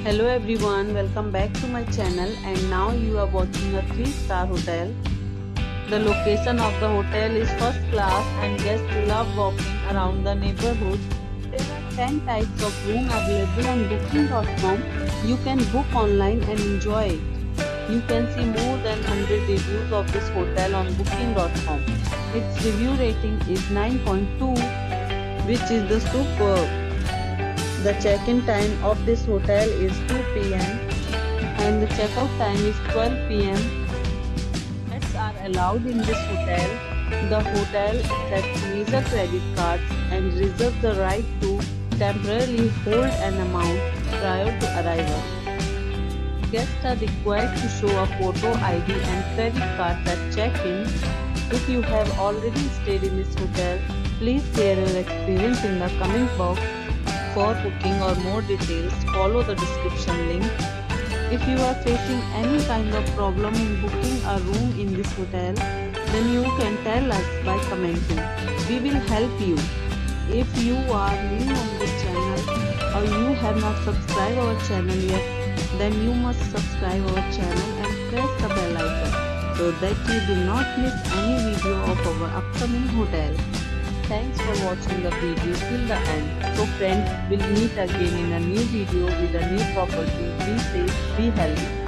Hello everyone, welcome back to my channel and now you are watching a 3-star hotel. The location of the hotel is first class and guests love walking around the neighborhood. There are 10 types of room available on booking.com. You can book online and enjoy it. You can see more than 100 reviews of this hotel on booking.com. Its review rating is 9.2, which is the superb. The check-in time of this hotel is 2 p.m. and the check-out time is 12 p.m. Pets are allowed in this hotel. The hotel accepts major credit cards and reserves the right to temporarily hold an amount prior to arrival. Guests are required to show a photo ID and credit cards at check-in. If you have already stayed in this hotel, please share your experience in the comment box. For booking or more details, follow the description link. If you are facing any kind of problem in booking a room in this hotel, then you can tell us by commenting. We will help you. If you are new on this channel or you have not subscribed our channel yet, then you must subscribe our channel and press the bell icon so that you do not miss any video of our upcoming hotel. Thanks for watching the video till the end. So friends, we'll meet again in a new video with a new property. Be safe, be healthy.